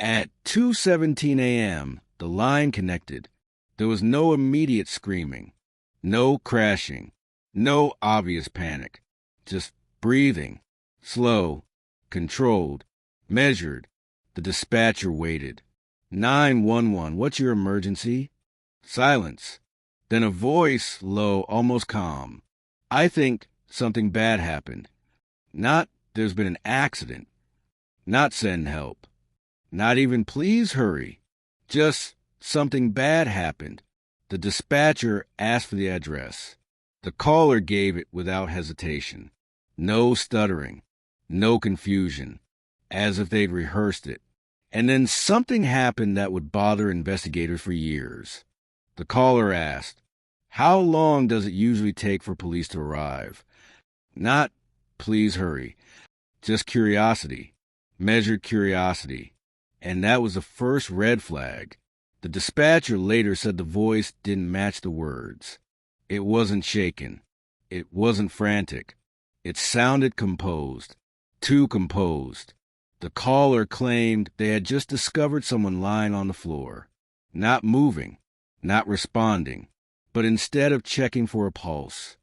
At 2:17 a.m., the line connected. There was no immediate screaming, no crashing, no obvious panic. Just breathing, slow, controlled, measured. The dispatcher waited. 911, what's your emergency? Silence. Then a voice, low, almost calm. I think something bad happened. Not there's been an accident. Not send help. Not even please hurry. Just something bad happened. The dispatcher asked for the address. The caller gave it without hesitation. No stuttering. No confusion. As if they'd rehearsed it. And then something happened that would bother investigators for years. The caller asked, "How long does it usually take for police to arrive?" Not, "Please hurry." Just curiosity. Measured curiosity. And that was the first red flag. The dispatcher later said the voice didn't match the words. It wasn't shaken. It wasn't frantic. It sounded composed. Too composed. The caller claimed they had just discovered someone lying on the floor. Not moving. Not responding. But instead of checking for a pulse,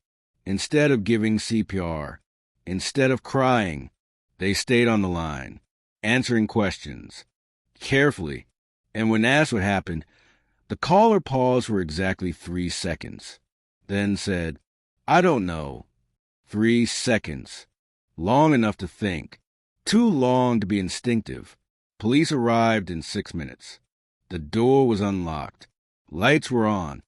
instead of giving CPR, instead of crying, they stayed on the line, answering questions, carefully, and when asked what happened, the caller paused for exactly 3 seconds, then said, "I don't know." 3 seconds. Long enough to think. Too long to be instinctive. Police arrived in 6 minutes. The door was unlocked. Lights were on.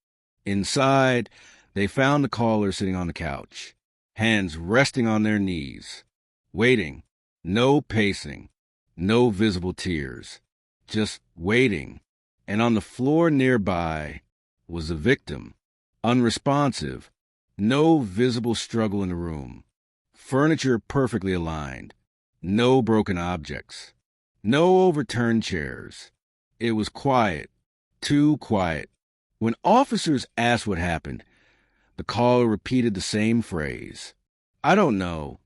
Inside, they found the caller sitting on the couch, hands resting on their knees, waiting. No pacing. No visible tears. Just waiting. And on the floor nearby was the victim, unresponsive. No visible struggle in the room. Furniture perfectly aligned. No broken objects. No overturned chairs. It was quiet. Too quiet. When officers asked what happened, the caller repeated the same phrase. "I don't know."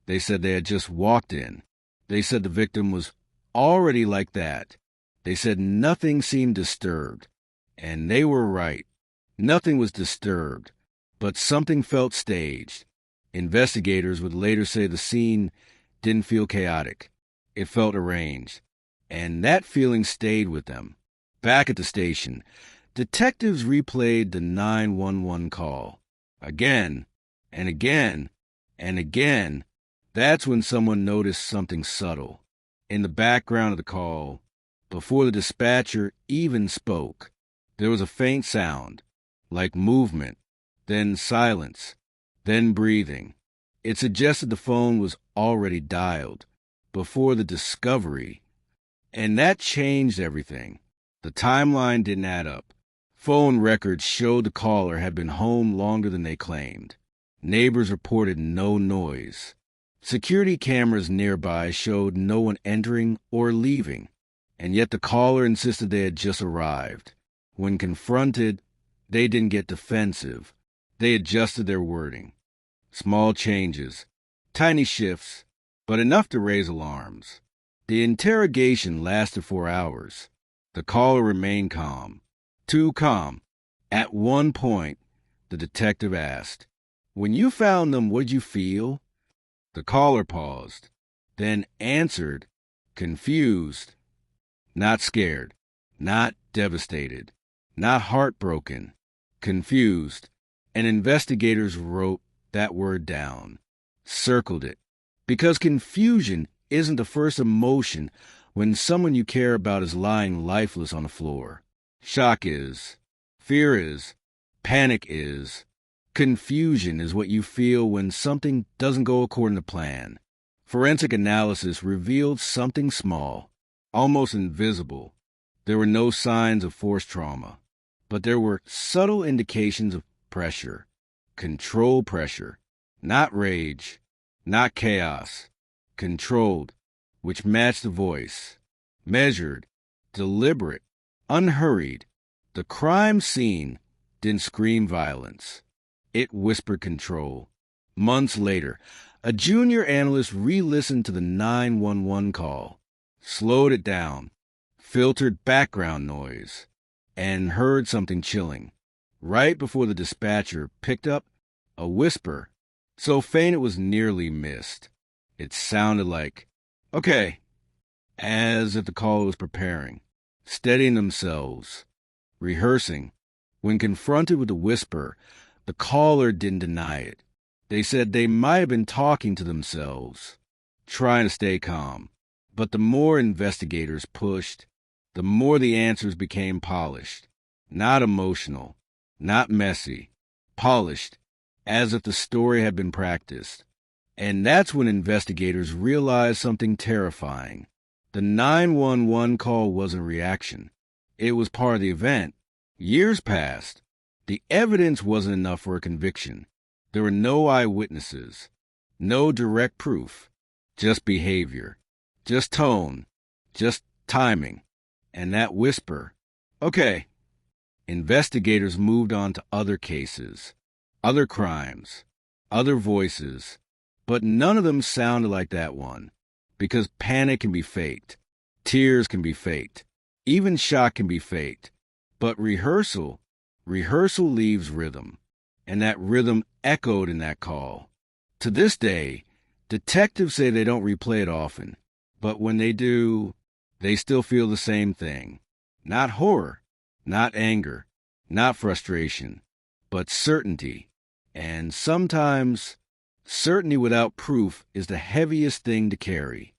They said they had just walked in. They said the victim was already like that. They said nothing seemed disturbed. And they were right. Nothing was disturbed. But something felt staged. Investigators would later say the scene didn't feel chaotic. It felt arranged. And that feeling stayed with them. Back at the station, detectives replayed the 911 call. Again, and again, and again. That's when someone noticed something subtle. In the background of the call, before the dispatcher even spoke, there was a faint sound, like movement, then silence, then breathing. It suggested the phone was already dialed, before the discovery. And that changed everything. The timeline didn't add up. Phone records showed the caller had been home longer than they claimed. Neighbors reported no noise. Security cameras nearby showed no one entering or leaving. And yet the caller insisted they had just arrived. When confronted, they didn't get defensive. They adjusted their wording. Small changes, tiny shifts, but enough to raise alarms. The interrogation lasted 4 hours. The caller remained calm. Too calm. At one point, the detective asked, "When you found them, what did you feel?" The caller paused, then answered, confused. Not scared. Not devastated. Not heartbroken. Confused. And investigators wrote that word down, circled it, because confusion isn't the first emotion when someone you care about is lying lifeless on the floor. Shock is. Fear is. Panic is. Confusion is what you feel when something doesn't go according to plan. Forensic analysis revealed something small, almost invisible. There were no signs of force trauma, but there were subtle indications of pressure. Controlled pressure. Not rage. Not chaos. Controlled, which matched the voice. Measured. Deliberate. Unhurried. The crime scene didn't scream violence. It whispered control. Months later, a junior analyst re-listened to the 911 call, slowed it down, filtered background noise, and heard something chilling. Right before the dispatcher picked up, a whisper, so faint it was nearly missed. It sounded like, "Okay," as if the caller was preparing, steadying themselves, rehearsing. When confronted with the whisper, the caller didn't deny it. They said they might have been talking to themselves, trying to stay calm. But the more investigators pushed, the more the answers became polished, not emotional, not messy, polished, as if the story had been practiced. And that's when investigators realized something terrifying. The 911 call wasn't a reaction. It was part of the event. Years passed. The evidence wasn't enough for a conviction. There were no eyewitnesses, no direct proof, just behavior, just tone, just timing, and that whisper. Okay. Investigators moved on to other cases, other crimes, other voices, but none of them sounded like that one, because panic can be faked, tears can be faked, even shock can be faked, but rehearsal leaves rhythm, and that rhythm echoed in that call. To this day, detectives say they don't replay it often, but when they do, they still feel the same thing. Not horror, not anger, not frustration, but certainty. And sometimes, certainty without proof is the heaviest thing to carry.